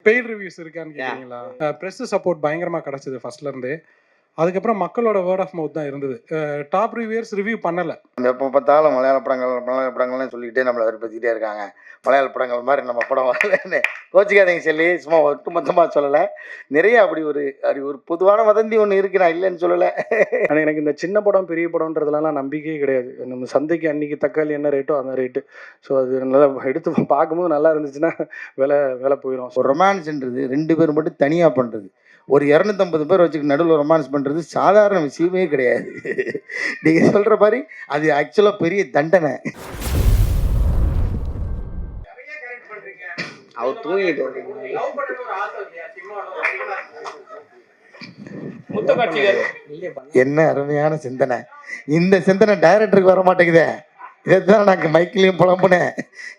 Paid reviews இருக்கான்னு கேக்குறீங்களா? Press support பயங்கரமா கிடைச்சது ஃபர்ஸ்ட்ல இருந்தே. அதுக்கப்புறம் மக்களோட வேர்ட் ஆஃப் மவுத் தான் இருந்தது. டாப் ரிவ்யூயர்ஸ் ரிவ்யூ பண்ணல. எப்போ பார்த்தாலும் மலையாள படங்கள்னு சொல்லிக்கிட்டே நம்மளை வெறுப்பேற்றிக்கிட்டே இருக்காங்க. மலையாள படங்கள் மாதிரி நம்ம படம் வரலன்னு கோச்சிக்காதீங்க சொல்லி சும்மா ஒட்டுமொத்தமாக சொல்லலை. நிறைய அப்படி ஒரு பொதுவான வதந்தி ஒன்று இருக்குது, நான் இல்லைன்னு சொல்லலை. ஆனால் எனக்கு இந்த சின்ன படம் பெரிய படம்ன்றதுலாம் நம்பிக்கையே கிடையாது. நம்ம சந்தைக்கு அன்றைக்கி தக்காளி என்ன ரேட்டோ அந்த ரேட்டு. ஸோ அது நல்லா எடுத்து பார்க்கும்போது நல்லா இருந்துச்சுன்னா விலை போயிடும். ஒரு ரொமான்ஸ்ன்றது 2 பேர் மட்டும் தனியாக பண்ணுறது, ஒரு 250 பேர் வச்சுக்க நடுவில் ரொமான்ஸ் பண்ணுறது சாதாரண விஷயமே கிடையாது. நீங்கள் சொல்கிற மாதிரி அது ஆக்சுவலாக பெரிய தண்டனை. அவர் தூங்கிட்டு என்ன அருமையான சிந்தனை. இந்த சிந்தனை டைரக்டருக்கு வர மாட்டேங்குதே. இதைத்தான் நான் மைக்கிலையும் புலம்புனேன்.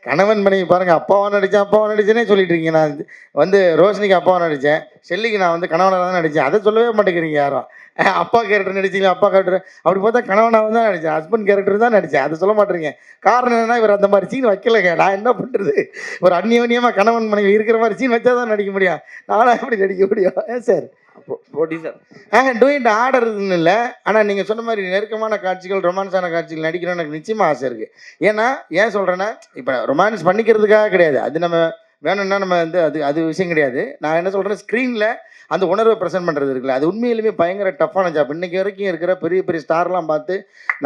கணவன் மனைவி பாருங்க, அப்பாவா நடிச்சேனே சொல்லிட்டு இருக்கீங்க. நான் ரோஷினிக்கு அப்பாவா நடித்தேன், ஷெல்லிக்கு நான் கணவனாக தான் நடித்தேன். அதை சொல்லவே மாட்டேங்கிறீங்க யாரும். அப்பா கேரக்டர் நடிச்சிங்களா? அப்பா கேரக்டர் அப்படி பார்த்தா கணவனாக தான் நடித்தேன், ஹஸ்பண்ட் கேரக்டர் தான் நடித்தேன். அதை சொல்ல மாட்டேறீங்க. காரணம் என்னன்னா, இவர் அந்த மாதிரி சீன் வைக்கலைங்க. நான் என்ன பண்ணுறது? ஒரு அந்நியோன்யமாக கணவன் மனைவி இருக்கிற மாதிரி சீன் வச்சா தான் நடிக்க முடியும். நானும் எப்படி நடிக்க முடியும்? சார் டூயிட் ஆர்டர்னு இல்லை. ஆனால் நீங்கள் சொன்ன மாதிரி நெருக்கமான காட்சிகள், ரொமான்ஸான காட்சிகள் நடிக்கணும்னு எனக்கு நிச்சயமாக ஆசை இருக்குது. ஏன் சொல்கிறேன்னா, இப்போ ரொமான்ஸ் பண்ணிக்கிறதுக்காக கிடையாது, அது நம்ம வேணும்னா நம்ம அது விஷயம் கிடையாது. நான் என்ன சொல்கிறேன், ஸ்க்ரீனில் அந்த உணர்வை ப்ரெசென்ட் பண்ணுறது இருக்குல்ல, அது உண்மையிலுமே பயங்கர டஃப்பான ஜாப். இன்றைக்கி வரைக்கும் இருக்கிற பெரிய பெரிய ஸ்டார்லாம் பார்த்து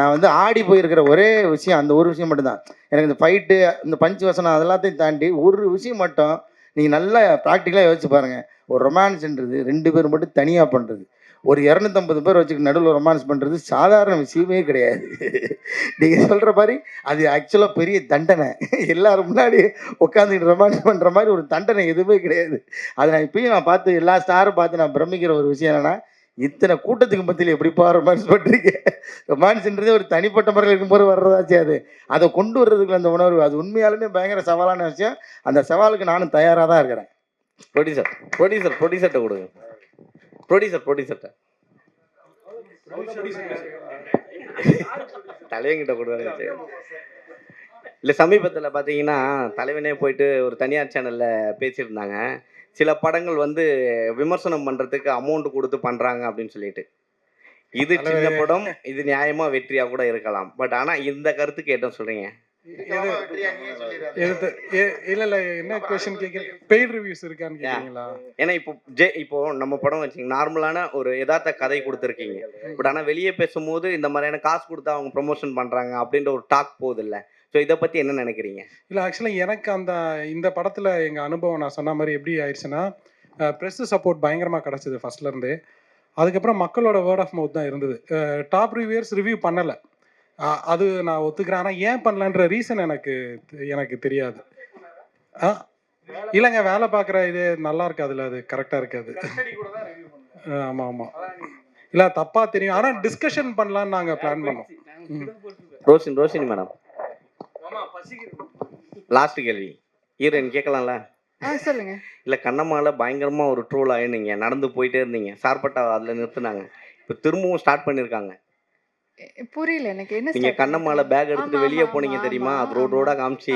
நான் ஆடி போயிருக்கிற ஒரே விஷயம் அந்த ஒரு விஷயம் மட்டும்தான். எனக்கு இந்த ஃபைட்டு, இந்த பஞ்சு வசனம் அதெல்லாத்தையும் தாண்டி ஒரு விஷயம் மட்டும் நீங்கள் நல்லா ப்ராக்டிக்கலாக யோசிச்சு பாருங்கள். ஒரு ரொமான்ஸ்ன்றது 2 பேர் மட்டும் தனியாக பண்ணுறது, ஒரு 250 பேர் வச்சுக்க நடுவில் ரொமான்ஸ் பண்ணுறது சாதாரண விஷயமே கிடையாது. நீங்கள் சொல்கிற மாதிரி அது ஆக்சுவலாக பெரிய தண்டனை. எல்லோரும் முன்னாடி உட்காந்துக்கிட்டு ரொமான்ஸ் பண்ணுற மாதிரி ஒரு தண்டனை எதுவுமே கிடையாது. அதை நான் இப்பயும் நான் பார்த்து எல்லா ஸ்டாரும் பார்த்து நான் பிரமிக்கிற ஒரு விஷயம் என்னென்னா, இத்தனை கூட்டத்துக்கு மத்தியில் எப்படிப்பா ரொமான்ஸ் பண்ணுறீங்க? ரொமான்ஸ்ன்றதே ஒரு தனிப்பட்ட முறையில் இருக்கும்போது வர்றதாச்சு. அதை கொண்டு வர்றதுக்குள்ள அந்த உணர்வு, அது உண்மையாலுமே பயங்கர சவாலான விஷயம். அந்த சவாலுக்கு நானும் தயாராக தான் இருக்கிறேன். ப்ரொடியூசர்ட்ட கொடுங்க. ப்ரொடியூசர்ட்ட தலைவங்கிட்ட கொடுங்க. இல்லை, சமீபத்தில் பார்த்தீங்கன்னா தலைவனே போயிட்டு ஒரு தனியார் சேனலில் பேசியிருந்தாங்க. சில படங்கள் விமர்சனம் பண்ணுறதுக்கு அமௌண்ட் கொடுத்து பண்ணுறாங்க அப்படின்னு சொல்லிட்டு. இது சின்ன படம், இது நியாயமாக வெற்றியாக கூட இருக்கலாம். பட் ஆனால் இந்த கருத்துக்கு என்ன சொல்கிறீங்க? இல்ல என்ன क्वेश्चन கேக்குறீங்க? பெய்ட் ரிவ்யூஸ் இருக்கான்னு கேக்குறீங்களா? ஏன்னா இப்போ நம்ம படம் வச்சீங்க, நார்மலான ஒரு யதார்த்த கதை கொடுத்துருக்கீங்க. பட் ஆனா வெளியே பேசும்போது இந்த மாதிரியான காசு கொடுத்து அவங்க ப்ரொமோஷன் பண்றாங்க அப்படின்ற ஒரு டாக் போகுது இல்ல. ஸோ இதை பத்தி என்ன நினைக்கிறீங்க? இல்ல, ஆக்சுவலா எனக்கு இந்த படத்துல எங்க அனுபவம் நான் சொன்ன மாதிரி எப்படி ஆயிடுச்சுன்னா, பிரஸ் சப்போர்ட் பயங்கரமா கிடைச்சது ஃபர்ஸ்ட்ல இருந்தே. அதுக்கப்புறம் மக்களோட வேர்ட் ஆஃப் மவுத் தான் இருந்தது. டாப் ரிவ்யூயர்ஸ் ரிவ்யூ பண்ணல. அது நான் ஒத்துக்கிறேன். ஆனால் ஏன் பண்ணலன்ற ரீசன் எனக்கு தெரியாது. இல்லைங்க, வேலை பார்க்குற இது நல்லா இருக்காதுல்ல, அது கரெக்டாக இருக்காது. ஆமாம் ஆமாம், இல்லை தப்பாக தெரியும். ஆனால் டிஸ்கஷன் பண்ணலான்னு நாங்கள் பிளான் பண்ணோம். ரோஷினி மேடம், லாஸ்ட் கேள்வி ஹீரோயின் கேட்கலாம்ல? சொல்லுங்க. இல்லை, கண்ணம்மால பயங்கரமாக ஒரு ட்ரோல் ஆயிருந்தீங்க, நடந்து போயிட்டே இருந்தீங்க, சார்பட்டா அதில் நிறுத்துனாங்க, இப்போ திரும்பவும் ஸ்டார்ட் பண்ணியிருக்காங்க. புரியல எனக்கு. என்ன நீங்க கண்ணம்மால பேக் எடுத்துட்டு வெளியே போனீங்க தெரியுமா? அது ரோடோட காமிச்சு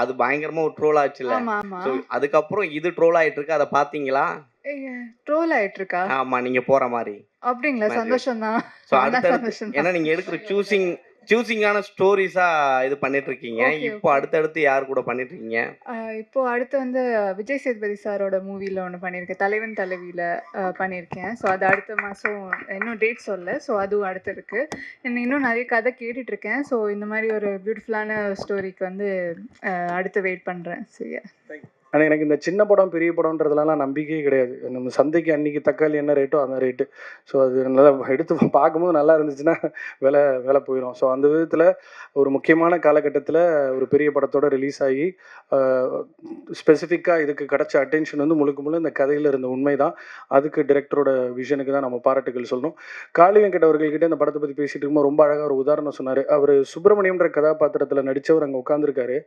அது பயங்கரமா ஒரு ட்ரோல் ஆச்சுல. அதுக்கப்புறம் இது ட்ரோல் ஆயிட்டு இருக்கு, அதை பாத்தீங்களா? ட்ரோல் ஆயிட்டு இருக்கா? ஆமா, நீங்க போற மாதிரி. அப்படிங்களா? சந்தோஷம் தான். ஏன்னா நீங்க எடுக்கிற சூசிங்கான ஸ்டோரிஸா இது பண்ணிட்டு இருக்கீங்க. இப்போ அடுத்தடுத்து யார் கூட பண்ணிட்டு இருக்கீங்க? இப்போ அடுத்து விஜய் சேதுபதி சாரோட மூவில ஒன்று பண்ணியிருக்கேன், தலைவன் தலைவியில பண்ணியிருக்கேன். ஸோ அது அடுத்த மாதம், இன்னும் டேட் சொல்ல. ஸோ அதுவும் அடுத்து இருக்கு. இன்னும் நிறைய கதை கேட்டுட்டு இருக்கேன். ஸோ இந்த மாதிரி ஒரு பியூட்டிஃபுல்லான ஸ்டோரிக்கு அடுத்து வெயிட் பண்ணுறேன். சரியா? ஆனால் எனக்கு இந்த சின்ன படம் பெரிய படம்ன்றதுலாம் நம்பிக்கையே கிடையாது. நம்ம சந்தைக்கு அன்றைக்கி தக்காளி என்ன ரேட்டோ அந்த ரேட்டு. ஸோ அது நல்லா எடுத்து பார்க்கும்போது நல்லா இருந்துச்சுன்னா விலை போயிடும். ஸோ அந்த விதத்தில் ஒரு முக்கியமான காலகட்டத்தில் ஒரு பெரிய படத்தோட ரிலீஸ் ஆகி ஸ்பெசிஃபிக்காக இதுக்கு கிடச்ச அட்டென்ஷன் முழுக்க இந்த கதையில் இருந்த உண்மை தான். அதுக்கு டிரெக்டரோட விஷனுக்கு தான் நம்ம பாராட்டுகள் சொல்லணும். காளி வெங்கட் அவர்கள்கிட்ட இந்த படத்தை பற்றி பேசிகிட்டு இருக்கும்போது ரொம்ப அழகாக ஒரு உதாரணம் சொன்னார். அவர் சுப்பிரமணியம்ன்ற கதாபாத்திரத்தில் நடித்தவர் அங்கே உட்காந்துருக்காரு.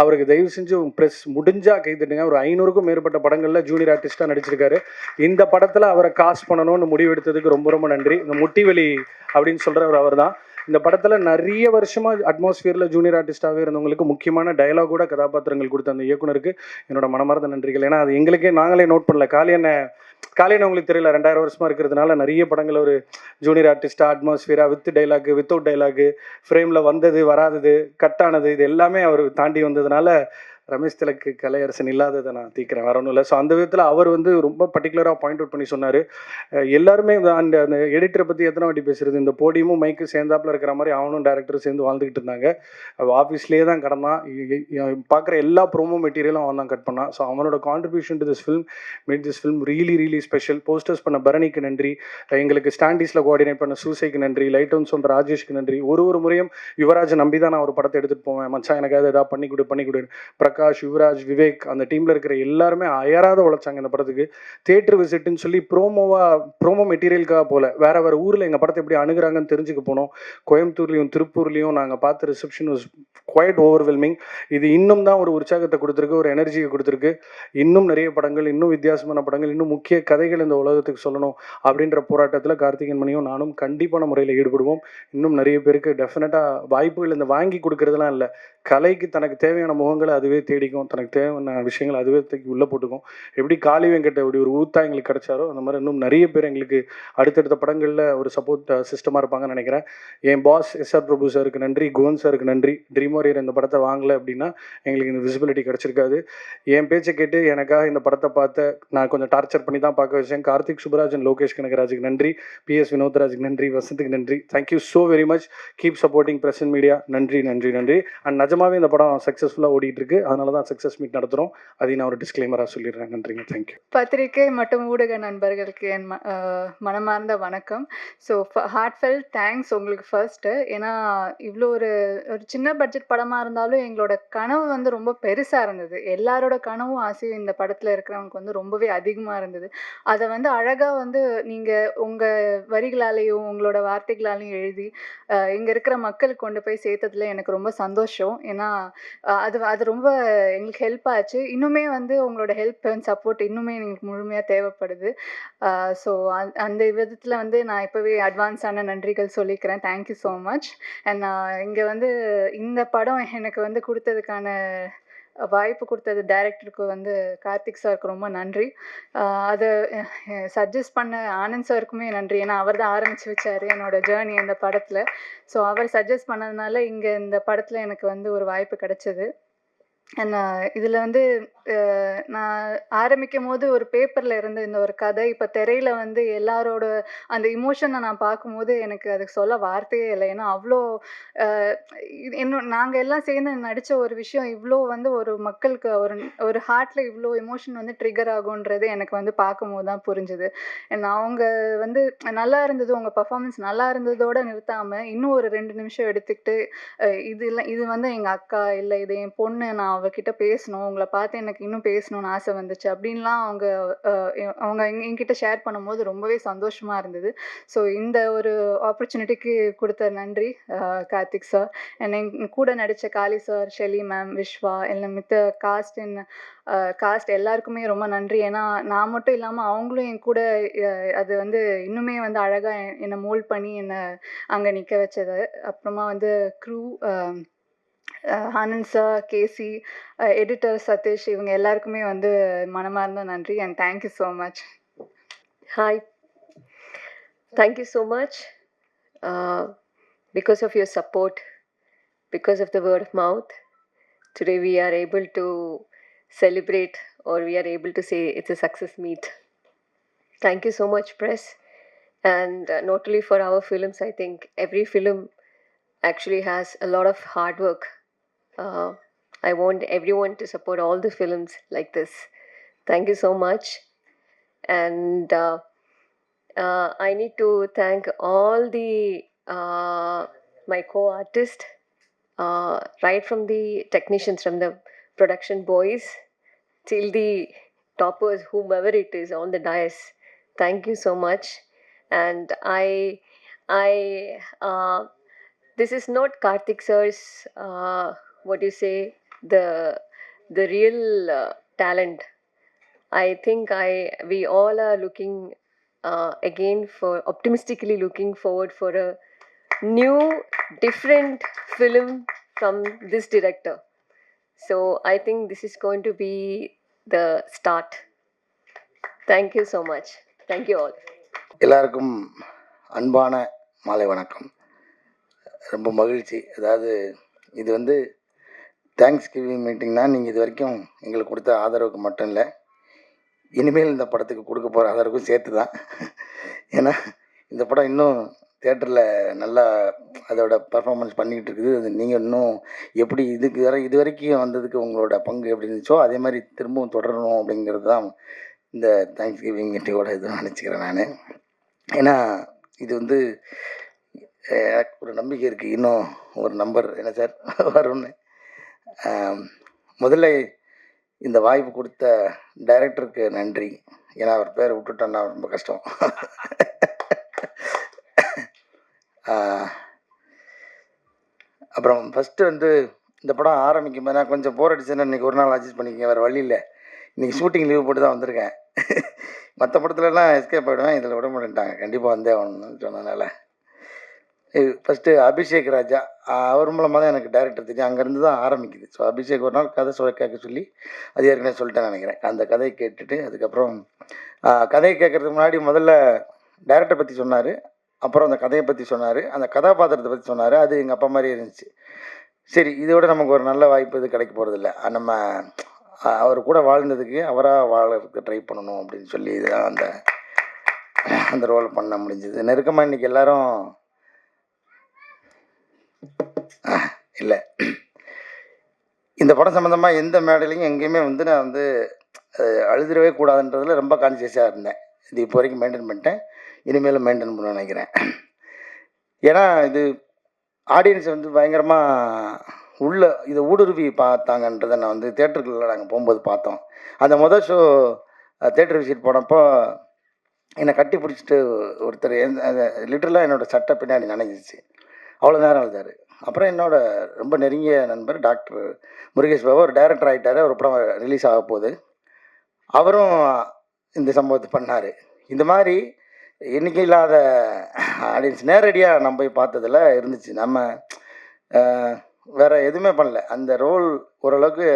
அவருக்கு தயவு செஞ்சு ப்ரெஸ் முடிஞ்சா கைத்தட்டுங்க. ஒரு 500க்கும் மேற்பட்ட படங்களில் ஜூனியர் ஆர்டிஸ்டாக நடிச்சிருக்காரு. இந்த படத்தில் அவரை காஸ்ட் பண்ணணும்னு முடிவெடுத்ததுக்கு ரொம்ப நன்றி. இந்த முட்டிவெளி அப்படின்னு சொல்கிறவர் அவர் தான். இந்த படத்தில் நிறைய வருஷமாக அட்மாஸ்ஃபியரில் ஜூனியர் ஆர்டிஸ்டாகவே இருந்தவங்களுக்கு முக்கியமான டயலாகோட கதாபாத்திரங்கள் கொடுத்த அந்த இயக்குனருக்கு என்னோட மனமார்ந்த நன்றிகள். ஏன்னா அது எங்களுக்கே நாங்களே நோட் பண்ணல. காளியண்ண உங்களுக்கு தெரியல, 2000 வருஷமாக இருக்கிறதுனால நிறைய படங்கள் ஒரு ஜூனியர் ஆர்டிஸ்டா அட்மாஸ்ஃபியரா வித் டைலாகு வித்தவுட் டைலாகு ஃப்ரேமில் வந்தது வராதது கட் ஆனது இது எல்லாமே அவர் தாண்டி வந்ததுனால ரமேஷ் திலக்கு கலையரசன் இல்லாததை நான் தீக்கிறேன், வேற ஒன்றும் இல்லை. ஸோ அந்த விதத்தில் அவர் வந்து ரொம்ப பர்டிகுலராக பாயிண்ட் அவுட் பண்ணி சொன்னார். எல்லாருமே அந்த எடிட்டரை பற்றி எத்தனை வாட்டி பேசுறது, இந்த போடியமும் மைக்கு சேர்ந்தாப்புல இருக்கிற மாதிரி அவனும் டேரக்டரும் சேர்ந்து வாழ்ந்துக்கிட்டு இருந்தாங்க. ஆஃபீஸ்லேயே தான் கடந்தான். பார்க்குற எல்லா ப்ரோமோ மெட்டீரியலும் அவன் தான் கட் பண்ணான். ஸோ அவனோட contribution to this film made this film really special. Posters பண்ண பரணிக்கு நன்றி, எங்களுக்கு ஸ்டாண்டீஸில் கோஆர்டினேட் பண்ண சூசைக்கு நன்றி, லைட் ஒன் சொல்கிற ராஜேஷ்க்கு நன்றி. ஒரு முறையும் யுவராஜை நம்பி தான் நான் ஒரு படத்தை எடுத்துகிட்டு போவேன். மச்சான் எனக்காவது எதாவது பண்ணி கொடு. பிரகாஷ், யுவராஜ், விவேக் அந்த டீமில் இருக்கிற எல்லாருமே அயராத உழைச்சாங்க இந்த படத்துக்கு. தியேட்டர் விசிட்னு சொல்லி ப்ரோமோ மெட்டீரியலுக்காக போல வேற ஊரில் எங்கள் படத்தை எப்படி அணுகுறாங்கன்னு தெரிஞ்சுக்க போனோம். கோயம்புத்தூர்லேயும் திருப்பூர்லேயும் நாங்கள் பார்த்த ரிசப்ஷன் வாஸ் குவைட் ஓவர்வெல்மிங். இது இன்னும் தான் ஒரு உற்சாகத்தை கொடுத்துருக்கு, ஒரு எனர்ஜியை கொடுத்துருக்கு. இன்னும் நிறைய படங்கள், இன்னும் வித்தியாசமான படங்கள், இன்னும் முக்கிய கதைகள் இந்த உலகத்துக்கு சொல்லணும் அப்படின்ற போராட்டத்தில் கார்த்திகேயன் மணியும் நானும் கண்டிப்பான முறையில் ஈடுபடுவோம். இன்னும் நிறைய பேருக்கு டெஃபினட்டாக வாய்ப்புகள் இந்த வாங்கி கொடுக்கறதுலாம் இல்லை, கலைக்கு தனக்கு தேவையான முகங்களை அதுவே தேடிக்கும், தனக்கு தேவையான விஷயங்கள் அதுவே தூக்கி உள்ளே போட்டுக்கும். எப்படி காளி வெங்கட் அப்படி ஒரு ஊத்தா எங்களுக்கு கிடைச்சாரோ அந்த மாதிரி இன்னும் நிறைய பேர் எங்களுக்கு அடுத்தடுத்த படங்களில் ஒரு சப்போர்ட் சிஸ்டமாக இருப்பாங்கன்னு நினைக்கிறேன். என் பாஸ் எஸ்ஆர் பிரபு சாருக்கு நன்றி, கோவன் சாருக்கு நன்றி. ட்ரீம் வாரியர் இந்த படத்தை வாங்கலை அப்படின்னா எங்களுக்கு இந்த விசிபிலிட்டி கிடச்சிருக்காது. என் பேச்சை கேட்டு எனக்காக இந்த படத்தை பார்த்த நான் கொஞ்சம் டார்ச்சர் பண்ணி தான் பார்க்க வச்சேன். கார்த்திக் சுப்ராஜன், லோகேஷ் கனகராஜுக்கு நன்றி, பிஎஸ் வினோத்ராஜுக்கு நன்றி, வசந்துக்கு நன்றி. Thank you so very much. Keep supporting press and media. நன்றி. அண்ட் நிஜமாவே இந்த படம் சக்ஸஸ்ஃபுல்லாக ஓடிட்டு இருக்கு. அதனால தான் சக்ஸஸ் மீட் நடத்துகிறோம். அதையும் நான் ஒரு டிஸ்க்ளைமராக சொல்லிடுறேன். நன்றிங்க. தேங்க்யூ. பத்திரிகை மற்றும் ஊடக நண்பர்களுக்கு என் மனமார்ந்த வணக்கம். ஸோ ஹார்ட்ஃபெல்ட் தேங்க்ஸ் உங்களுக்கு ஃபர்ஸ்ட்டு. ஏன்னா இவ்வளோ ஒரு சின்ன பட்ஜெட் படமாக இருந்தாலும் எங்களோட கனவு வந்து ரொம்ப பெருசாக இருந்தது. எல்லாரோட கனவும் ஆசையும் இந்த படத்தில் இருக்கிறவங்களுக்கு வந்து ரொம்பவே அதிகமாக இருந்தது. அதை வந்து அழகாக வந்து நீங்கள் உங்கள் வரிகளாலேயும் உங்களோட வார்த்தைகளாலையும் எழுதி இங்கே இருக்கிற மக்களுக்கு கொண்டு போய் சேர்த்ததுல எனக்கு ரொம்ப சந்தோஷம். ஏன்னா அது ரொம்ப எங்களுக்கு ஹெல்ப் ஆச்சு. இன்னுமே வந்து உங்களோட ஹெல்ப் அண்ட் சப்போர்ட் இன்னுமே எங்களுக்கு முழுமையாக தேவைப்படுது. ஸோ அந்த விதத்தில் வந்து நான் இப்போவே அட்வான்ஸான நன்றிகள் சொல்லிக்கிறேன். Thank you so much. அண்ட் இங்கே வந்து இந்த படம் எனக்கு வந்து கொடுத்ததுக்கான வாய்ப்பு கொடுத்தது டைரக்டருக்கு வந்து கார்த்திக் சாருக்கு ரொம்ப நன்றி. அதை சஜஸ்ட் பண்ண ஆனந்த் சாருக்குமே நன்றி. ஏன்னா அவர் தான் ஆரம்பித்து வச்சார் என்னோட ஜேர்னி அந்த படத்தில். ஸோ அவர் சஜஸ்ட் பண்ணதுனால இங்கே இந்த படத்தில் எனக்கு வந்து ஒரு வாய்ப்பு கிடைச்சது. அண்ட் இதில் வந்து நான் ஆரம்பிக்கும் போது ஒரு பேப்பரில் இருந்த இந்த ஒரு கதை இப்போ திரையில் வந்து எல்லாரோட அந்த இமோஷனை நான் பார்க்கும்போது எனக்கு அதுக்கு சொல்ல வார்த்தையே இல்லை. ஏன்னா அவ்வளோ நாங்கள் எல்லாம் சேர்ந்து நடித்த ஒரு விஷயம் இவ்வளோ வந்து ஒரு மக்களுக்கு ஒரு ஹார்ட்டில் இவ்வளோ எமோஷன் வந்து ட்ரிகர் ஆகுன்றது எனக்கு வந்து பார்க்கும்போது தான் புரிஞ்சுது. அவங்க வந்து நல்லா இருந்தது, உங்கள் பர்ஃபார்மன்ஸ் நல்லா இருந்ததோடு நிறுத்தாமல் இன்னும் ஒரு 2 நிமிஷம் எடுத்துக்கிட்டு இது வந்து எங்கள் அக்கா இல்லை இது என் பொண்ணு, நான் அவகிட்ட பேசணும், உங்களை பார்த்து எனக்கு இன்னும் பேசணும்னு ஆசை வந்துச்சு அப்படின்லாம் அவங்க என்கிட்ட ஷேர் பண்ணும்போது ரொம்பவே சந்தோஷமாக இருந்தது. ஸோ இந்த ஒரு ஆப்பர்ச்சுனிட்டிக்கு கொடுத்த நன்றி கார்த்திக் சார். என் கூட நடித்த காளி சார், ஷெலி மேம், விஸ்வா, எல்லாம் மித்த காஸ்ட் எல்லாருக்குமே ரொம்ப நன்றி. ஏன்னா நான் மட்டும் இல்லாமல் அவங்களும் என் கூட அது வந்து இன்னுமே வந்து அழகாக என்னை மோல்ட் பண்ணி என்னை அங்கே நிற்க வச்சது. அப்புறமா வந்து க்ரூ ஆனந்த் சார், கேசி, எடிட்டர் சதீஷ், இவங்க எல்லாருக்குமே வந்து மனமார்ந்த நன்றி. And thank you so much. Hi, thank you so much. Because of your support, because of the word of mouth, today we are able to celebrate, or we are able to say it's a success meet. Thank you so much, press. And not only for our films, I think every film actually has a lot of hard work. I want everyone to support all the films like this. Thank you so much. And I need to thank all the my co-artists, right from the technicians, from the production boys till the toppers, whomever it is on the dais. Thank you so much. And this is not Karthik sir's what do you say, the real talent. I think we all are looking again for optimistically looking forward for new, different film from this director. So I think this is going to be the start. Thank you so much. Thank you all. எல்லாருக்கும் அன்பான மாலை வணக்கம். ரொம்ப மகிழ்ச்சி. அதாவது இது வந்து thanks giving மீட்டிங்னா நீங்கள் இது வரைக்கும் எங்களுக்கு கொடுத்த ஆதரவுக்கு மட்டும் இல்லை, இனிமேல் இந்த படத்துக்கு கொடுக்க போகிற ஆதரவுக்கும் சேர்த்து தான். ஏன்னா இந்த படம் இன்னும் தேட்டரில் நல்லா அதோட பர்ஃபார்மன்ஸ் பண்ணிக்கிட்டு இருக்குது. அது நீங்கள் இன்னும் எப்படி இது வரைக்கும் வந்ததுக்கு உங்களோட பங்கு எப்படி இருந்துச்சோ அதே மாதிரி திரும்பவும் தொடரணும் அப்படிங்கிறது தான் இந்த தேங்க்ஸ் கிவிங் மீட்டிங்கோட இது நினச்சிக்கிறேன் நான். ஏன்னா இது வந்து எனக்கு ஒரு நம்பிக்கை இருக்குது, இன்னும் ஒரு நம்பர் என்ன சார் வரும்னு. முதல்ல இந்த வாய்ப்பு கொடுத்த டைரக்டருக்கு நன்றி. ஏன்னா அவர் பேரை விட்டுட்டோன்னா ரொம்ப கஷ்டம். அப்புறம் ஃபஸ்ட்டு வந்து இந்த படம் ஆரம்பிக்கும் போது நான் கொஞ்சம் போர் அடிச்சேன்னா இன்றைக்கி ஒரு நாள் அட்ஜஸ்ட் பண்ணிக்கங்க, வேறு வழி இல்லை. இன்றைக்கி ஷூட்டிங் லீவ் போட்டு தான் வந்திருக்கேன். மற்ற படத்துலலாம் எஸ்கேப் ஆகிடுவேன், இதில் விட மாட்டேன்ட்டாங்க, கண்டிப்பாக வந்தே ஆகணும்னு சொன்னதுனால. ஃபஸ்ட்டு அபிஷேக் ராஜா, அவர் மூலமாக தான் எனக்கு டைரக்டர் தெரியும், அங்கேருந்து தான் ஆரம்பிக்குது. ஸோ அபிஷேக் ஒரு நாள் கதை கேட்க சொல்லி, அது ஏற்கனவே சொல்லிட்டேன் நினைக்கிறேன். அந்த கதையை கேட்டுட்டு அதுக்கப்புறம் கதையை கேட்குறதுக்கு முன்னாடி முதல்ல டைரக்டரை பற்றி சொன்னார், அப்புறம் அந்த கதையை பற்றி சொன்னார், அந்த கதாபாத்திரத்தை பற்றி சொன்னார். அது எங்கள் அப்பா மாதிரி இருந்துச்சு. சரி, இதோட நமக்கு ஒரு நல்ல வாய்ப்பு இது கிடைக்க போகிறதில்ல, நம்ம அவர் கூட வாழ்ந்ததுக்கு அவராக வாழறதுக்கு ட்ரை பண்ணணும் அப்படின்னு சொல்லி இதுதான் அந்த ரோல் பண்ண முடிஞ்சது. நெருக்கமாக இன்றைக்கி எல்லோரும் இல்லை, இந்த படம் சம்மந்தமாக எந்த மேடையிலையும் எங்கேயுமே வந்து நான் வந்து அழுதுடவே கூடாதுன்றதில் ரொம்ப கான்சியஸாக இருந்தேன். இது இப்போ வரைக்கும் மெயின்டைன் பண்ணிட்டேன், இனிமேலும் மெயின்டைன் பண்ண நினைக்கிறேன். ஏன்னா இது ஆடியன்ஸ் வந்து பயங்கரமாக உள்ள இதை ஊடுருவி பார்த்தாங்கன்றதை நான் வந்து தேட்டருக்குள்ள நாங்கள் போகும்போது பார்த்தோம். அந்த மொதல் ஷோ தேட்டர் விசிட் போனப்போ என்னை கட்டி பிடிச்சிட்டு ஒருத்தர் லிட்டரலாக என்னோடய சட்டை பின்னாடி நனைஞ்சிச்சு, அவ்வளோ நேரம் அழுதார். அப்புறம் என்னோட ரொம்ப நெருங்கிய நண்பர் டாக்டர் முருகேஷ் பாபு, ஒரு டைரக்டர் ஆகிட்டார், ஒரு படம் ரிலீஸ் ஆக போகுது, அவரும் இந்த சம்பவத்தை பண்ணார். இந்த மாதிரி எண்ணிக்கை இல்லாத ஆடியன்ஸ் நேரடியாக நம்ம போய் பார்த்ததில் இருந்துச்சு. நம்ம வேறு எதுவுமே பண்ணல, அந்த ரோல் ஓரளவுக்கு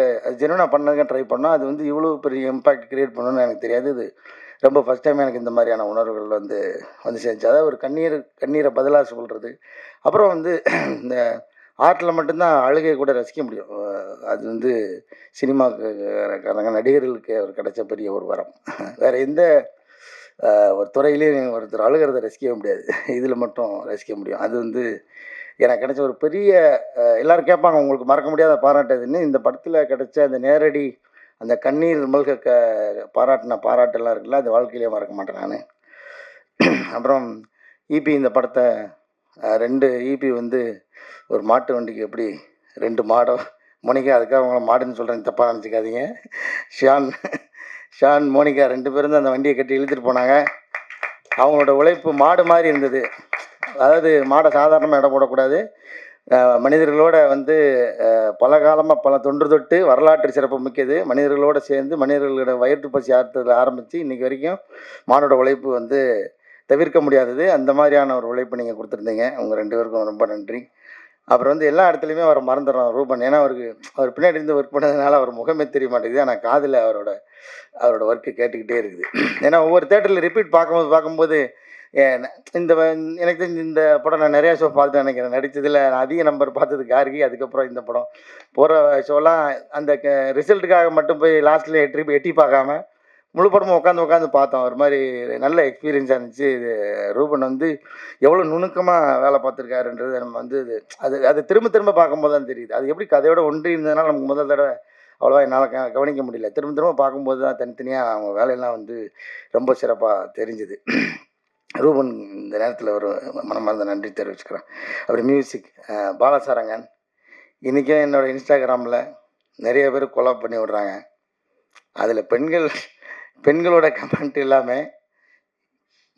ஜெனுவனாக பண்ணதுக்கு ட்ரை பண்ணோம். அது வந்து இவ்வளோ பெரிய இம்பேக்ட் க்ரியேட் பண்ணணும்னு எனக்கு தெரியாது. இது ரொம்ப ஃபஸ்ட் டைம் எனக்கு இந்த மாதிரியான உணர்வுகள் வந்து சேர்ந்துச்சு. அதாவது ஒரு கண்ணீரை பதிலாக சொல்கிறது. அப்புறம் வந்து இந்த ஆர்ட்டில் மட்டும்தான் அழுகை கூட ரசிக்க முடியும். அது வந்து சினிமாக்காரங்க நடிகர்களுக்கு அவர் கிடைச்ச பெரிய ஒரு வரம். வேறு எந்த ஒரு துறையிலையும் ஒருத்தர் அழுகிறத ரசிக்கவே முடியாது, இதில் மட்டும் ரசிக்க முடியும். அது வந்து எனக்கு கிடைச்ச ஒரு பெரிய, எல்லோரும் கேட்பாங்க உங்களுக்கு மறக்க முடியாத பாராட்டுதுன்னு. இந்த படத்தில் கிடைச்ச அந்த நேரடி அந்த கண்ணீர் மல்க பாராட்டெல்லாம் இருக்குல்ல, அது வாழ்க்கையிலே மறக்க மாட்டேன் நான். அப்புறம் ஈபி, இந்த படத்தை 2 ஈபி வந்து ஒரு மாட்டு வண்டிக்கு எப்படி 2 மாடோ, மோனிகா, அதுக்காக அவங்கள மாடுன்னு சொல்கிறேன், தப்பாக நினச்சிக்காதீங்க. ஷான் மோனிகா 2 பேரும் தான் அந்த வண்டியை கட்டி இழுத்துட்டு போனாங்க. அவங்களோட உழைப்பு மாடு மாதிரி இருந்தது. அதாவது மாடை சாதாரணமாக இடம் போடக்கூடாது, மனிதர்களோட வந்து பல காலமாக பல தொன்று தொட்டு வரலாற்று சிறப்பு மிக்கது. மனிதர்களோடு சேர்ந்து மனிதர்களோட வயிற்று பசி ஆறுறதுல ஆரம்பித்து இன்றைக்கி வரைக்கும் மாடோட உழைப்பு வந்து தவிர்க்க முடியாதது. அந்த மாதிரியான ஒரு உழைப்பு நீங்கள் கொடுத்துருந்தீங்க, உங்கள் 2 பேருக்கும் ரொம்ப நன்றி. அப்புறம் வந்து எல்லா இடத்துலையுமே அவரை மறந்துடுறோம் ரூபன், ஏன்னா அவர் பின்னாடி இருந்து ஒர்க் பண்ணதுனால அவர் முகமே தெரிய மாட்டேங்குது. ஆனால் காதில் அவரோட ஒர்க்கு கேட்டுக்கிட்டே இருக்குது. ஏன்னா ஒவ்வொரு தேட்டரில் ரிப்பீட் பார்க்கும்போது எனக்கு தெரிஞ்சு இந்த படம் நான் நிறையா ஷோ பார்த்துட்டு நினைக்கிறேன். நடித்ததில் நான் அதிக நம்பர் பார்த்தது கார்கி, அதுக்கப்புறம் இந்த படம். போகிற ஷோலாம் அந்த ரிசல்ட்டுக்காக மட்டும் போய் லாஸ்ட்டில் எட்டி பார்க்காம முழு படமும் உட்காந்து பார்த்தோம். ஒரு மாதிரி நல்ல எக்ஸ்பீரியன்ஸாக இருந்துச்சு. இது ரூபன் வந்து எவ்வளோ நுணுக்கமாக வேலை பார்த்துருக்காருன்றது நம்ம வந்து அது திரும்ப பார்க்கும்போது தான் தெரியுது. அது எப்படி கதையோட ஒன்றி இருந்ததுனால நமக்கு முதல் தடவை அவ்வளோவா என்னால் கவனிக்க முடியல. திரும்ப பார்க்கும்போது தான் தனித்தனியாக அவங்க வேலையெல்லாம் வந்து ரொம்ப சிறப்பாக தெரிஞ்சுது. ரூபன் இந்த நேரத்தில் ஒரு மனமார்ந்த நன்றி தெரிவிச்சுக்கிறேன். அப்புறம் மியூசிக் பாலசாரங்கன், இன்றைக்கும் என்னோடய இன்ஸ்டாகிராமில் நிறைய பேர் கொலாப் பண்ணி விடுறாங்க. அதில் பெண்களோட கமெண்ட் இல்லாமல்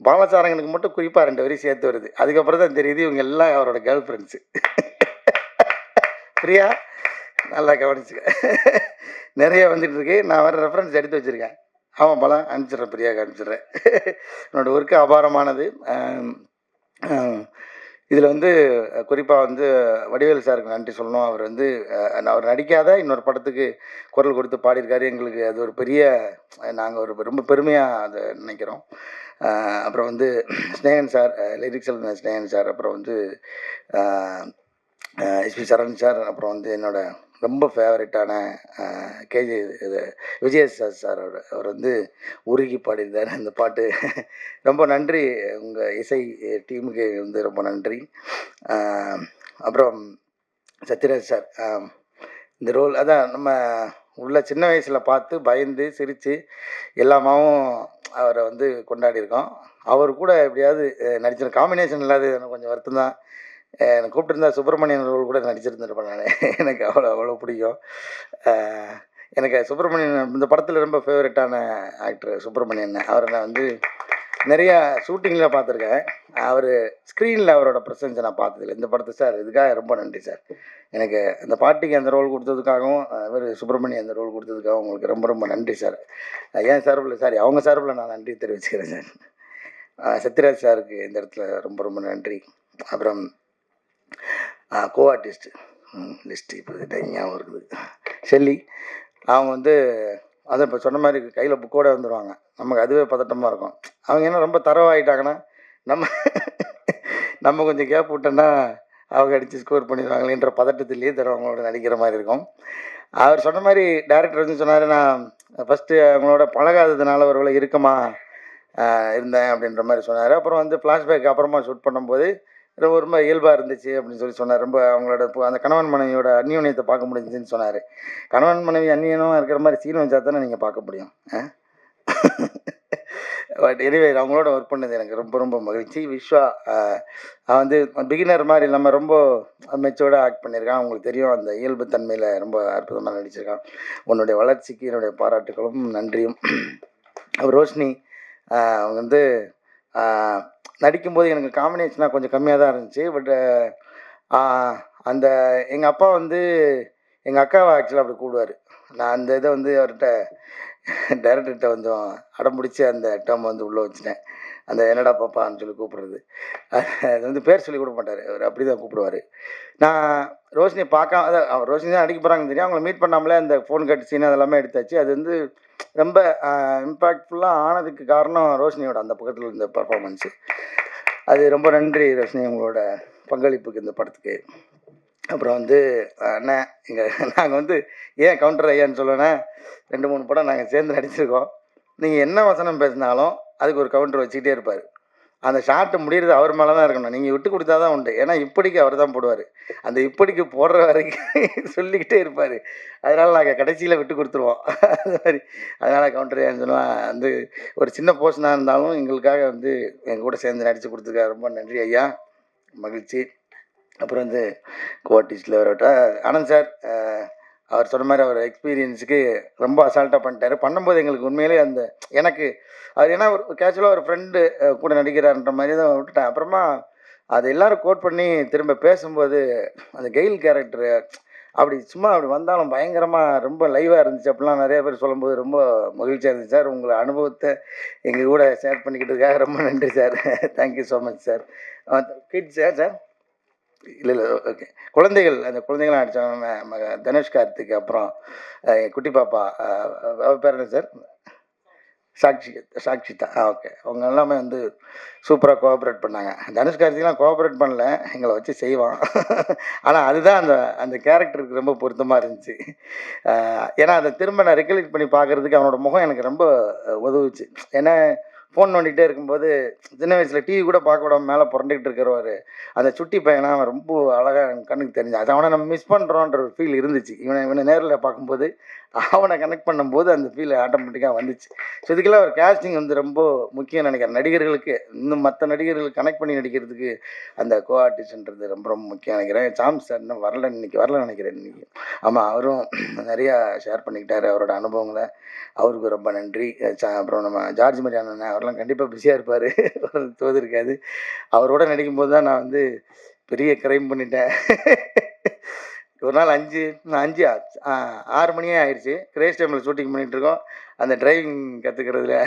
பாலசாரங்கனுக்கு மட்டும் குறிப்பாக 2 வரி சேர்த்து வருது. அதுக்கப்புறம் தான் தெரியுது இவங்க எல்லாம் அவரோட கேர்ள் ஃப்ரெண்ட்ஸு. பிரியா, நல்லா கவனிச்சுக்க, நிறைய வந்துட்டுருக்கு. நான் வேறு ரெஃபரன்ஸ் எடுத்து வச்சுருக்கேன். ஆமாம் பலம் அனுப்பிச்சிட்றேன், பிரியாவுக்கு அனுப்பிச்சிட்றேன். என்னோடய ஒர்க்கு அபாரமானது. இதில் வந்து குறிப்பாக வந்து வடிவேலு சாருக்கு நன்றி சொல்லணும். அவர் வந்து அவர் நடிக்காத இன்னொரு படத்துக்கு குரல் கொடுத்து பாடியிருக்காரு. எங்களுக்கு அது ஒரு பெரிய நாங்கள் ஒரு ரொம்ப பெருமையாக அதை நினைக்கிறோம். அப்புறம் வந்து ஸ்நேகன் சார், லிரிக்ஸ் எழுதின ஸ்நேகன் சார், அப்புறம் வந்து எஸ்பி சரண் சார், அப்புறம் வந்து என்னோட ரொம்ப ஃபேவரட்டான கேஜி இது விஜய் சார் அவர் வந்து உருகி பாடியிருந்தார் அந்த பாட்டு. ரொம்ப நன்றி உங்கள் இசை டீமுக்கு வந்து ரொம்ப நன்றி. அப்புறம் சத்யராஜ் சார் இந்த ரோல் அதான் நம்ம உள்ள சின்ன வயசில் பார்த்து பயந்து சிரித்து எல்லாமாவும் அவரை வந்து கொண்டாடியிருக்கோம். அவர் கூட எப்படியாவது நடிச்சிருந்த காம்பினேஷன் இல்லாத எனக்கு கொஞ்சம் வருத்தம் தான். எனக்கு கூப்பிட்டுருந்தா சுப்பிரமணியன் ரோல் கூட நடிச்சிருந்துருப்பேன் நான். எனக்கு அவ்வளோ பிடிக்கும். எனக்கு சுப்பிரமணியன் இந்த படத்தில் ரொம்ப ஃபேவரட்டான ஆக்டர் சுப்பிரமணியன். அவரை நான் வந்து நிறையா ஷூட்டிங்கில் பார்த்துருக்கேன். அவர் ஸ்க்ரீனில் அவரோட ப்ரெசன்ஸை நான் பார்த்ததில்லை. இந்த படத்தை சார் இதுக்காக ரொம்ப நன்றி சார். எனக்கு அந்த பாட்டிக்கு அந்த ரோல் கொடுத்ததுக்காகவும் இவர் சுப்பிரமணியன் அந்த ரோல் கொடுத்ததுக்காகவும் உங்களுக்கு ரொம்ப ரொம்ப நன்றி சார். ஏன் சார்பில் சாரி அவங்க சார்பில் நான் நன்றி தெரிவிச்சுக்கிறேன் சார். சத்யராஜ் சாருக்கு இந்த இடத்துல ரொம்ப ரொம்ப நன்றி. அப்புறம் கோ ஆர்டிஸ்ட்டு லிஸ்ட்டு இப்போ ஞாபகம் இருக்குது ஷெல்லி. அவங்க வந்து அதான் இப்போ சொன்ன மாதிரி கையில் புக்கோடு வந்துடுவாங்க. நமக்கு அதுவே பதட்டமாக இருக்கும். அவங்க என்ன ரொம்ப தரவாகிட்டாங்கன்னா நம்ம கொஞ்சம் கேப் விட்டோன்னா அவங்க அடித்து ஸ்கோர் பண்ணிடுவாங்களேன்ற பதட்டத்திலேயே தருவாங்களோட நடிக்கிற மாதிரி இருக்கும். அவர் சொன்ன மாதிரி டேரக்டர் வந்து சொன்னார், நான் ஃபஸ்ட்டு அவங்களோட பழகாததுனால ஒருவேளை இறுக்கமாக இருந்தேன் அப்படின்ற மாதிரி சொன்னார். அப்புறம் வந்து ஃப்ளாஷ்பேக் அப்புறமா ஷூட் பண்ணும்போது ரொம்ப இயல்பாக இருந்துச்சு அப்படின்னு சொன்னார். ரொம்ப அவங்களோட அந்த கணவன் மனைவியோட அந்யோன்யத்தை பார்க்க முடிஞ்சுன்னு சொன்னார். கணவன் மனைவி அந்நியனமாக இருக்கிற மாதிரி சீன் வச்சா தானே நீங்கள் பார்க்க முடியும். பட் எனிவே அவங்களோட ஒர்க் பண்ணது எனக்கு ரொம்ப ரொம்ப மகிழ்ச்சி. விஸ்வா வந்து பிகினர் மாதிரி இல்லாமல் ரொம்ப மெச்சோர்டாக ஆக்ட் பண்ணியிருக்கான். அவங்களுக்கு தெரியும் அந்த இயல்பு தன்மையில் ரொம்ப அற்புதமாக நடிச்சிருக்கான். உன்னுடைய வளர்ச்சிக்கு என்னுடைய பாராட்டுகளும் நன்றியும். ரோஷினி அவங்க வந்து நடிக்கும்போது எனக்கு காம்பினேஷனாக கொஞ்சம் கம்மியாக தான் இருந்துச்சு. பட் அந்த எங்கள் அப்பா வந்து எங்கள் அக்காவை ஆக்சுவலாக அப்படி கூப்பிடுவார். நான் அந்த இதை வந்து அவர்கிட்ட டைரக்டர்கிட்ட வந்து அடம்பிடிச்சி அந்த டேர்ம் வந்து உள்ளே வச்சுட்டேன். அந்த என்னடா பாப்பான்னு சொல்லி கூப்பிட்றது. அது வந்து பேர் சொல்லி கொடுக்க மாட்டார், அவர் அப்படி தான் கூப்பிடுவார். நான் ரோஷினியை பார்க்காம அதான் ரோஷினி தான் நடிக்க போகிறாங்கன்னு தெரியும். அவங்கள மீட் பண்ணாமலே அந்த ஃபோன் கட் சீன் அதெல்லாமே எடுத்தாச்சு. அது வந்து ரொம்ப இம்பேக்ட்ஃபுல்லாக ஆனதுக்கு காரணம் ரோஷினியோட அந்த பக்கத்தில் இருந்த பர்ஃபார்மன்ஸு. அது ரொம்ப நன்றி ரோஷினி உங்களோட பங்களிப்புக்கு இந்த படத்துக்கு. அப்புறம் வந்து அண்ணன் நாங்கள் வந்து ஏன் கவுண்டர் ஐயான்னு சொல்லுவேன்னா 2-3 படம் நாங்கள் சேர்ந்து நடிச்சிருக்கோம். நீங்கள் என்ன வசனம் பேசினாலும் அதுக்கு ஒரு கவுண்டர் வச்சுக்கிட்டே இருப்பார். அந்த ஷார்ட்டு முடிகிறது அவர் மேலே தான் இருக்கணும். நீங்கள் விட்டு கொடுத்தா தான் உண்டு. ஏன்னா இப்படிக்கு அவர் தான் போடுவார். அந்த இப்படிக்கு போடுற வரைக்கும் சொல்லிக்கிட்டே இருப்பார். அதனால் நாங்கள் கடைசியில் விட்டு கொடுத்துருவோம். அது மாதிரி அதனால் கவுண்டர் ஏன்னு சொல்லுவேன். வந்து ஒரு சின்ன போர்ஷனாக இருந்தாலும் எங்களுக்காக வந்து எங்கள் கூட சேர்ந்து நடித்து கொடுத்துருக்காரு. ரொம்ப நன்றி ஐயா, மகிழ்ச்சி. அப்புறம் வந்து கோஆர்டிஸ்டில் வரட்ட ஆனந்த் சார், அவர் சொன்ன மாதிரி அவர் எக்ஸ்பீரியன்ஸுக்கு ரொம்ப அசால்ட்டாக பண்ணிட்டார். பண்ணும்போது எங்களுக்கு உண்மையிலே அந்த எனக்கு அவர் ஏன்னா ஒரு கேஷுவலாக ஒரு ஃப்ரெண்டு கூட நடிக்கிறாருன்ற மாதிரி தான் விட்டுட்டேன். அப்புறமா அது எல்லோரும் கோட் பண்ணி திரும்ப பேசும்போது அந்த கெயில் கேரக்டரு அப்படி சும்மா அப்படி வந்தாலும் பயங்கரமாக ரொம்ப லைவாக இருந்துச்சு. அப்படிலாம் நிறைய பேர் சொல்லும்போது ரொம்ப மகிழ்ச்சியாக இருந்துச்சு சார். உங்களை அனுபவத்தை எங்கள் கூட ஷேர் பண்ணிக்கிட்டதுக்காக ரொம்ப நன்றி sir. Thank you so much sir. Kids sir இல்லை ஓகே குழந்தைகள் அந்த குழந்தைகளாம் நடித்தவங்க தனுஷ் கார்த்திக், அப்புறம் குட்டி பாப்பா அவர் பேர் என்ன சார், சாக்ஷிதா ஓகே. அவங்க எல்லாமே வந்து சூப்பராக கோஆப்ரேட் பண்ணாங்க. தனுஷ் கார்த்திக்லாம் கோஆப்ரேட் பண்ணல, எங்களை வச்சு செய்வான். ஆனால் அதுதான் அந்த அந்த கேரக்டருக்கு ரொம்ப பொருத்தமாக இருந்துச்சு. ஏன்னா அதை திரும்ப நான் ரெக்கலெக்ட் பண்ணி பார்க்குறதுக்கு அவனோட முகம் எனக்கு ரொம்ப உதவுச்சு. ஏன்னா ஃபோன் நோண்டிகிட்டே இருக்கும்போது சின்ன வயசில் டிவி கூட பார்க்க விடாமல் மேலே புரண்டுக்கிட்டு இருக்கிறவர் அந்த சுட்டி பையனா அவன் ரொம்ப அழகாக கண்ணுக்கு தெரிஞ்சான். அது அவனை நம்ம மிஸ் பண்ணுறோன்ற ஒரு ஃபீல் இருந்துச்சு. இவனை நேரில் பார்க்கும்போது அவனை கனெக்ட் பண்ணும்போது அந்த ஃபீல் ஆட்டோமேட்டிக்காக வந்துச்சு. ஸோ இதுக்கெல்லாம் ஒரு கேஸ்டிங் வந்து ரொம்ப முக்கியம் நினைக்கிறேன். நடிகர்களுக்கு இன்னும் மற்ற நடிகர்களுக்கு கனெக்ட் பண்ணி நடிக்கிறதுக்கு அந்த கோ ஆர்டிஸ்ட்ன்றது ரொம்ப ரொம்ப முக்கியம் நினைக்கிறேன். சாம் சார் இன்னும் வரல, இன்றைக்கி வரல நினைக்கிறேன் இன்றைக்கி. ஆமாம், அவரும் நிறையா ஷேர் பண்ணிக்கிட்டார் அவரோட அனுபவங்களை. அவருக்கு ரொம்ப நன்றி. அப்புறம் நம்ம ஜார்ஜ் மாதிரி அண்ணன் அவரெல்லாம் கண்டிப்பாக பிஸியாக இருப்பார், தோது இருக்காது. அவரோட நடிக்கும்போது தான் நான் வந்து பெரிய கிரைம் பண்ணிட்டேன். ஒரு நாள் 6 மணியே ஆயிடுச்சு. கிரேஸ் டைமில் ஷூட்டிங் பண்ணிகிட்ருக்கோம். அந்த டிரைவிங் கற்றுக்கிறதுல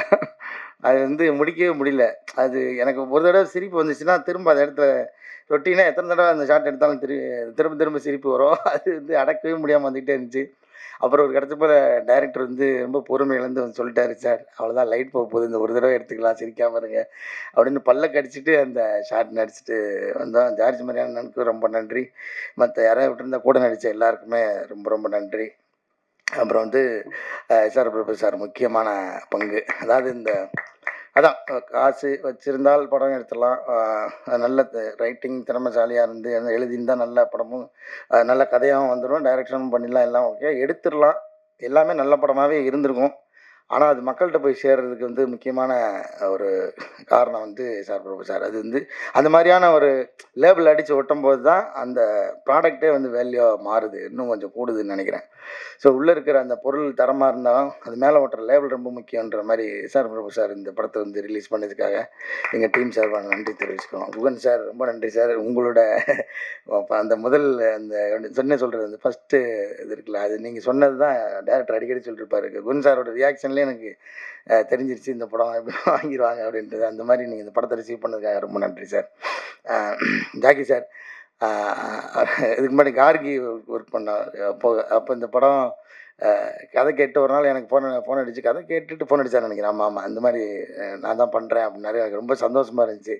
அது வந்து முடிக்கவே முடியல. அது எனக்கு ஒரு தடவை சிரிப்பு வந்துச்சுன்னா, திரும்ப அந்த இடத்துல ரொட்டீனா எத்தனை தடவை அந்த ஷாட் எடுத்தாலும் திரும்ப திரும்ப சிரிப்பு வரும். அது வந்து அடக்கவே முடியாம வந்துகிட்டே இருந்துச்சு. அப்புறம் ஒரு கட்டத்துக்கு மேல டைரக்டர் வந்து ரொம்ப பொறுமை இழந்து வந்து சொல்லிட்டாரு, "சார் அவ்வளோதான் லைட் போகுது. இந்த ஒரு தடவை எடுத்துக்கலாம். சிரிக்காம இருங்க." அப்படின்னு பல்ல கடிச்சிட்டு அந்த ஷாட் நடிச்சுட்டு வந்தோம். ஜார்ஜ் மரியாதை அண்ணனுக்கு ரொம்ப நன்றி. மத்த யாராவது விட்டிருந்தா கூட நடிச்ச எல்லாருக்குமே ரொம்ப ரொம்ப நன்றி. அப்புறம் வந்து எஸ்ஆர் பிரபு சார் முக்கியமான பங்கு. அதாவது இந்த அதான் காசு வச்சிருந்தால் படம் எடுத்துடலாம். நல்ல ரைட்டிங் திறமைசாலியாக இருந்து எழுதியிருந்தா நல்ல படமும் நல்ல கதையாகவும் வந்துடும். டைரக்ஷனும் பண்ணிடலாம், எல்லாம் ஓகே. எடுத்துடலாம். எல்லாமே நல்ல படமாகவே இருந்திருக்கும். ஆனால் அது மக்கள்கிட்ட போய் சேர்றதுக்கு வந்து முக்கியமான ஒரு காரணம் வந்து எஸ்ஆர் பிரபு சார். அது வந்து அந்த மாதிரியான ஒரு லேபிள் அடித்து ஒட்டும்போது தான் அந்த ப்ராடக்டே வந்து வேல்யூவாக மாறுது. இன்னும் கொஞ்சம் கூடுதுன்னு நினைக்கிறேன். ஸோ உள்ளே இருக்கிற அந்த பொருள் தரமாக இருந்தாலும் அது மேலே ஒட்டுற லேபிள் ரொம்ப முக்கியன்ற மாதிரி எஸ்ஆர் பிரபு சார் இந்த படத்தை வந்து ரிலீஸ் பண்ணதுக்காக எங்கள் டீம் சார்பாக நன்றி தெரிவிச்சுக்கிறோம். குகன் சார் ரொம்ப நன்றி சார். உங்களோட அந்த முதல் அந்த சொல்கிறது அந்த ஃபஸ்ட்டு இது இருக்குல்ல, அது நீங்கள் சொன்னது தான் டேரக்டர் அடிக்கடி சொல்லியிருப்பாரு. குகன் சாரோட ரியாக்ஷன்லேயே எனக்கு தெரிஞ்சிருச்சு இந்த படம் எப்படி வாங்கிடுவாங்க அப்படின்றது. அந்த மாதிரி நீங்கள் இந்த படத்தை ரிசீவ் பண்ணதுக்காக ரொம்ப நன்றி சார். ஜாக்கி சார் இதுக்கு முன்னாடி கார்கி ஒர்க் பண்ணார். அப்போ இந்த படம் கதை கேட்டு ஒரு நாள் எனக்கு ஃபோன் அடிச்சு கதை கேட்டுட்டு ஃபோன் அடிச்சான்னு நினைக்கிறேன். ஆமாம் ஆமாம், இந்த மாதிரி நான் தான் பண்ணுறேன் அப்படின்னாரு. எனக்கு ரொம்ப சந்தோஷமாக இருந்துச்சு.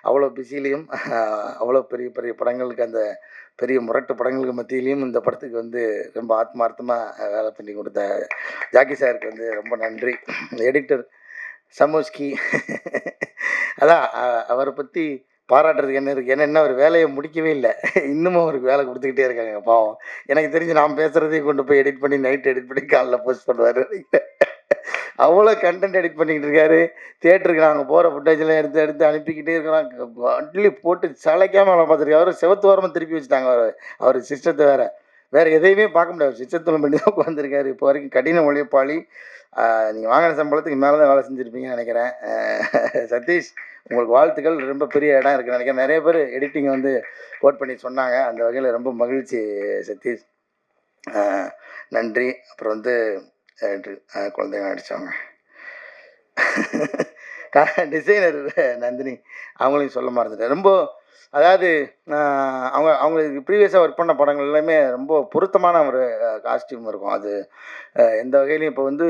அவ்வளோ பிஸிலையும் அவ்வளோ பெரிய பெரிய படங்களுக்கு அந்த பெரிய முரட்டு படங்களுக்கு மத்தியிலையும் இந்த படத்துக்கு வந்து ரொம்ப ஆத்மார்த்தமாக வேலை பண்ணி கொடுத்த ஜாக்கி சாருக்கு வந்து ரொம்ப நன்றி. எடிட்டர் சமோஸ்கி அதான் அவரை பற்றி பாராட்டுறதுக்கு என்ன இருக்குது? ஏன்னா அவர் வேலையை முடிக்கவே இல்லை. இன்னமும் அவருக்கு வேலை கொடுத்துக்கிட்டே இருக்காங்க பாவம். எனக்கு தெரிஞ்சு நான் பேசுகிறதையும் கொண்டு போய் எடிட் பண்ணி நைட் எடிட் பண்ணி காலைல போஸ்ட் பண்ணுவார். அவ்வளோ கண்டென்ட் எடிட் பண்ணிக்கிட்டு இருக்காரு. தியேட்டருக்கு நாங்கள் போகிற ஃபுட்டேஜெலாம் எடுத்து எடுத்து அனுப்பிக்கிட்டே இருக்கிறோம். அட்லி போட்டு சளைக்காமல் வேலை பார்த்துருக்காரு. அவர் செவத்து வாரமாக திருப்பி வச்சுட்டாங்க அவர் சிஸ்டத்தை வேறு எதையுமே பார்க்க முடியாது. சிஸ்டத்தில் பண்ணி தான் உட்காந்துருக்காரு. இப்போ வரைக்கும் கடின உழைப்பாளி. நீங்கள் வாங்கின சம்பளத்துக்கு மேலே தான் வேலை செஞ்சுருப்பீங்கன்னு நினைக்கிறேன். சதீஷ், உங்களுக்கு வாழ்த்துக்கள். ரொம்ப பெரிய இடம் இருக்குன்னு நினைக்கிறேன். நிறைய பேர் எடிட்டிங் வந்து கோட் பண்ணி சொன்னாங்க. அந்த வகையில் ரொம்ப மகிழ்ச்சி சதீஷ். நன்றி. அப்புறம் வந்து குழந்தைங்க நடித்தவங்க டிசைனர் நந்தினி, அவங்களையும் சொல்ல மறந்துட்டேன். ரொம்ப அதாவது அவங்களுக்கு ப்ரீவியஸாக ஒர்க் பண்ண படங்கள் எல்லாமே ரொம்ப பொருத்தமான ஒரு காஸ்டியூம் இருக்கும். அது எந்த வகையிலையும் இப்போ வந்து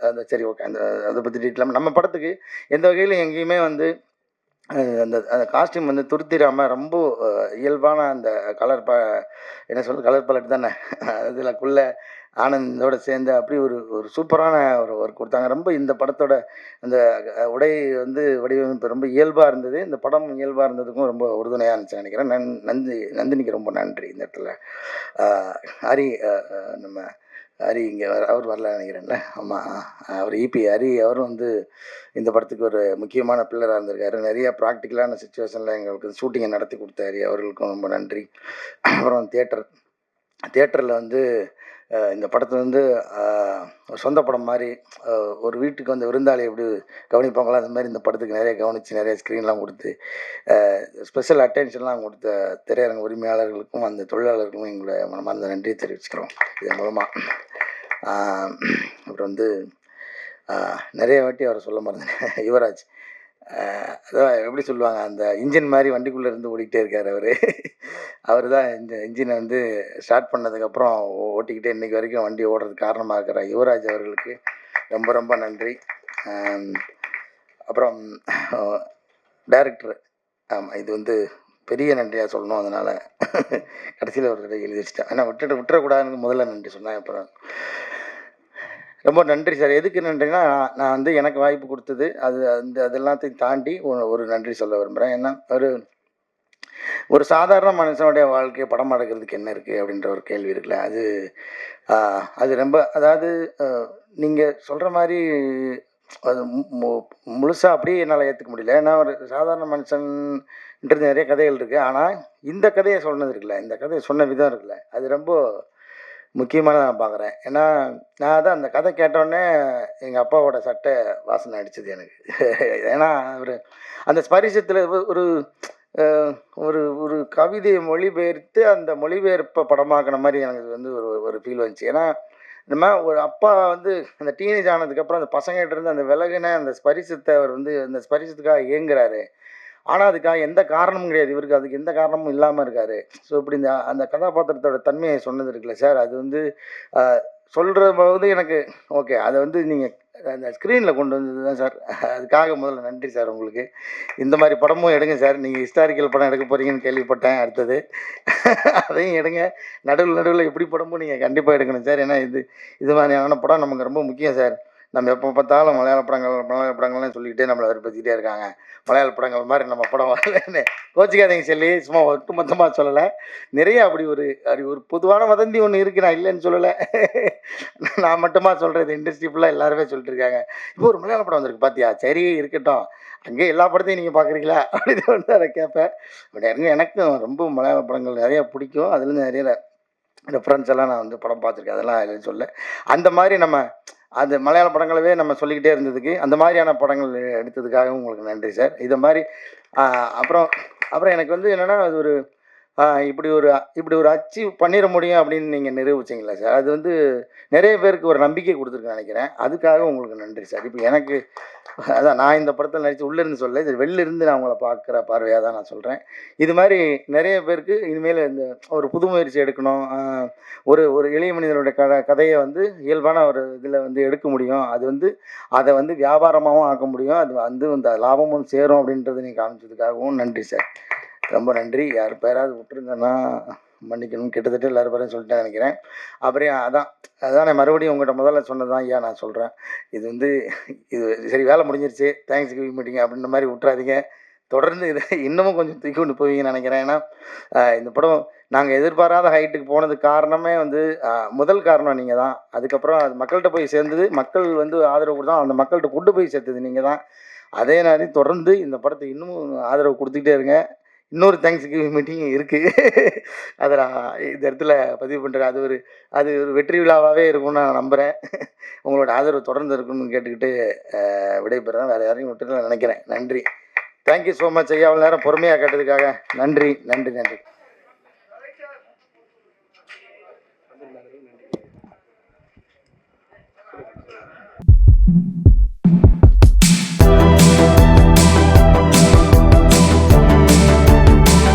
அந்த சரி ஓகே, அதை பற்றி டீட்டெயிலாக நம்ம படத்துக்கு எந்த வகையிலும் எங்கேயுமே வந்து அந்த அந்த காஸ்டியூம் வந்து துருத்திராமல் ரொம்ப இயல்பான அந்த கலர் கலர் பலட் தானே அதில்குள்ளே ஆனந்தோடு சேர்ந்து அப்படி ஒரு சூப்பரான ஒரு ஒர்க் கொடுத்தாங்க. ரொம்ப இந்த படத்தோட அந்த உடை வந்து வடிவமைப்பு ரொம்ப இயல்பாக இருந்தது. இந்த படம் இயல்பாக இருந்ததுக்கும் ரொம்ப உறுதுணையாக இருந்துச்சு நினைக்கிறேன். நந்தினிக்கு ரொம்ப நன்றி. இந்த இடத்துல ஹரி, நம்ம ஹரி இங்கே அவர் வரல நினைக்கிறேன்ல. ஆமாம், அவர் இபி ஹரி அவரும் வந்து இந்த படத்துக்கு ஒரு முக்கியமான பில்லராக இருந்திருக்காரு. நிறைய ப்ராக்டிக்கலான சுச்சுவேஷனில் எங்களுக்கு ஷூட்டிங்கை நடத்தி கொடுத்த ஹரி அவர்களுக்கும் ரொம்ப நன்றி. அப்புறம் தியேட்டரில் வந்து இந்த படத்தை வந்து சொந்த படம் மாதிரி ஒரு வீட்டுக்கு வந்து விருந்தாளி எப்படி கவனிப்பாங்களோ அந்த மாதிரி இந்த படத்துக்கு நிறைய கவனித்து நிறைய ஸ்க்ரீன்லாம் கொடுத்து ஸ்பெஷல் அட்டென்ஷன்லாம் கொடுத்த திரையரங்க உரிமையாளர்களுக்கும் அந்த தொழிலாளர்களுக்கும் எங்களை மனமார்ந்த நன்றியை தெரிவிச்சுக்கிறோம் இதன் மூலமாக. அப்புறம் வந்து நிறைய வாட்டி அவரை சொல்ல மறந்தேன், யுவராஜ். அதான் எப்படி சொல்லுவாங்க, அந்த இன்ஜின் மாதிரி வண்டிக்குள்ளே இருந்து ஓடிக்கிட்டே இருக்கார் அவர் தான் இந்த இன்ஜினை வந்து ஸ்டார்ட் பண்ணதுக்கப்புறம் ஓட்டிக்கிட்டே இன்றைக்கி வரைக்கும் வண்டி ஓடுறதுக்கு காரணமாக இருக்கிற யுவராஜ் அவர்களுக்கு ரொம்ப ரொம்ப நன்றி. அப்புறம் டைரக்டர், ஆமாம், இது வந்து பெரிய நன்றியாக சொல்லணும். அதனால் கடைசியில் ஒரு தடவை எழுதி வச்சுட்டேன். ஆனால் விட்டுறக்கூடாதுன்னு முதல்ல நன்றி சொன்னேன். அப்புறம் ரொம்ப நன்றி சார். எதுக்கு நன்றினா, நான் வந்து எனக்கு வாய்ப்பு கொடுத்தது அது எல்லாத்தையும் தாண்டி ஒரு நன்றி சொல்ல விரும்புகிறேன். ஏன்னா ஒரு சாதாரண மனுஷனுடைய வாழ்க்கையை படம் எடுக்கிறதுக்கு என்ன இருக்குது அப்படின்ற ஒரு கேள்வி இருக்குல்ல, அது ரொம்ப அதாவது நீங்கள் சொல்கிற மாதிரி அது முழுசாக அப்படியே என்னால் ஏற்றுக்க முடியல. ஏன்னா ஒரு சாதாரண மனுஷன்ன்றது நிறைய கதைகள் இருக்குது. ஆனால் இந்த கதையை சொன்னது இருக்குல்ல, இந்த கதையை சொன்ன விதம் இருக்குல்ல, அது ரொம்ப முக்கியமானதாக நான் பார்க்குறேன். ஏன்னா நான் தான் அந்த கதை கேட்டோடனே எங்கள் அப்பாவோட சட்டை வாசனை அடிச்சது எனக்கு. ஏன்னா அவர் அந்த ஸ்பரிசத்தில் ஒரு ஒரு ஒரு கவிதையை மொழிபெயர்த்து அந்த மொழிபெயர்ப்பை படமாக்கின மாதிரி எனக்கு வந்து ஒரு ஃபீல் வந்துச்சு. ஏன்னா நம்ம ஒரு அப்பா வந்து அந்த டீனேஜ் ஆனதுக்கப்புறம் அந்த பசங்ககிட்ட இருந்து அந்த விலகுன அந்த ஸ்பரிசத்தை அவர் வந்து அந்த ஸ்பரிசத்துக்காக ஏங்குறாரு. ஆனால் அதுக்காக எந்த காரணமும் கிடையாது. இவருக்கு அதுக்கு எந்த காரணமும் இல்லாமல் இருக்காரு. ஸோ இப்படி இந்த அந்த கதாபாத்திரத்தோட தன்மையை சொன்னது இருக்குல்ல சார், அது வந்து சொல்கிற போது எனக்கு ஓகே. அதை வந்து நீங்கள் அந்த ஸ்க்ரீனில் கொண்டு வந்தது தான் சார். அதுக்காக முதல்ல நன்றி சார் உங்களுக்கு. இந்த மாதிரி படமும் எடுங்க சார். நீங்கள் ஹிஸ்டாரிக்கல் படம் எடுக்க போகிறீங்கன்னு கேள்விப்பட்டேன். அடுத்தது அதையும் எடுங்க. நடுவில் நடுவில் இப்படி படமும் நீங்கள் கண்டிப்பாக எடுக்கணும் சார். ஏன்னா இது மாதிரியான படம் நமக்கு ரொம்ப முக்கியம் சார். நம்ம எப்போ பார்த்தாலும் மலையாள படங்கள்னு சொல்லிக்கிட்டே நம்மளை வெறுப்பேற்றிக்கிட்டே இருக்காங்க. மலையாள படங்கள் மாதிரி நம்ம படம் வரலன்னு கோச்சிக்காதீங்க சொல்லி, சும்மா ஒட்டு மொத்தமாக சொல்லலை. நிறைய அப்படி ஒரு பொதுவான வதந்தி ஒன்று இருக்குது, நான் இல்லைன்னு சொல்லலை. நான் மட்டுமா சொல்கிறது, இண்டஸ்ட்ரி ஃபுல்லாக எல்லாருமே சொல்லிட்டு இருக்காங்க. இப்போ ஒரு மலையாள படம் வந்திருக்கு பார்த்தியா? சரி இருக்கட்டும், அங்கே எல்லா படத்தையும் நீங்கள் பார்க்குறீங்களா அப்படின்னு வந்து அதை கேட்பேன். பட் எனக்கும் ரொம்ப மலையாள படங்கள் நிறையா பிடிக்கும். அதுலேருந்து நிறைய ரெஃபரன்ஸ் எல்லாம் நான் வந்து படம் பார்த்துருக்கேன். அதெல்லாம் இல்லைன்னு சொல்ல. அந்த மாதிரி நம்ம அந்த மலையாள படங்களவே நம்ம சொல்லிக்கிட்டே இருந்ததுக்கு, அந்த மாதிரியான படங்கள் எடுத்ததுக்காகவும் உங்களுக்கு நன்றி சார். இதை மாதிரி அப்புறம் அப்புறம் எனக்கு வந்து என்னென்னா, அது ஒரு இப்படி ஒரு அச்சீவ் பண்ணிட முடியும் அப்படின்னு நீங்கள் நிரூபிச்சிங்களா சார். அது வந்து நிறைய பேருக்கு ஒரு நம்பிக்கை கொடுத்துருக்குன்னு நினைக்கிறேன். அதுக்காக உங்களுக்கு நன்றி சார். இப்போ எனக்கு அதான் நான் இந்த படத்தில் நடித்து உள்ளேருந்து சொல்ல, இது வெளிலிருந்து நான் உங்களை பார்க்குற பார்வையாக தான் நான் சொல்கிறேன். இது மாதிரி நிறைய பேருக்கு இனிமேல் இந்த ஒரு புது முயற்சி எடுக்கணும். ஒரு எளிய மனிதனுடைய கதையை வந்து இயல்பான ஒரு இதில் வந்து எடுக்க முடியும். அது வந்து அதை வந்து வியாபாரமாகவும் ஆக்க முடியும். அது வந்து இந்த லாபமும் சேரும் அப்படின்றத நீங்கள் காமிச்சதுக்காகவும் நன்றி சார். ரொம்ப நன்றி. யார் பேராவது விட்டுருந்தேன்னா மன்னிக்கணும். கிட்டத்தட்ட எல்லாரும் பேரையும் சொல்லிட்டேன் நினைக்கிறேன். அப்புறம் அதான் நான் மறுபடியும் உங்கள்கிட்ட முதல்ல சொன்னது தான் ஐயா நான் சொல்கிறேன். இது வந்து இது சரி வேலை முடிஞ்சிருச்சு, தேங்க்ஸ் கிவிங் மீட்டிங் அப்படின்ற மாதிரி விட்றாதீங்க. தொடர்ந்து இதை இன்னமும் கொஞ்சம் தூக்கி கொண்டு போவீங்கன்னு நினைக்கிறேன். ஏன்னா இந்த படம் நாங்கள் எதிர்பாராத ஹைட்டுக்கு போனதுக்கு காரணமே வந்து முதல் காரணம் நீங்கள் தான். அதுக்கப்புறம் அது மக்கள்கிட்ட போய் சேர்ந்தது, மக்கள் வந்து ஆதரவு கொடுத்தா, அந்த மக்கள்கிட்ட கொண்டு போய் சேர்த்தது நீங்கள் தான். அதே மாதிரி தொடர்ந்து இந்த படத்தை இன்னமும் ஆதரவு கொடுத்துக்கிட்டே இருங்க. இன்னொரு தேங்க்ஸ் கிவிங் மீட்டிங் இருக்குது. அதை நான் இந்த இடத்துல பதிவு பண்ணுறேன். அது ஒரு வெற்றி விழாவாகவே இருக்கும்னு நான் நம்புகிறேன். உங்களோட ஆதரவு தொடர்ந்து இருக்கணும்னு கேட்டுக்கிட்டு விடைபெறேன். வேறு யாரையும் விட்டுட்டு நினைக்கிறேன். நன்றி. தேங்க்யூ ஸோ மச் ஐயா. அவ்வளோ நேரம் பொறுமையாக கேட்டதுக்காக நன்றி நன்றி நன்றி. நன்றி.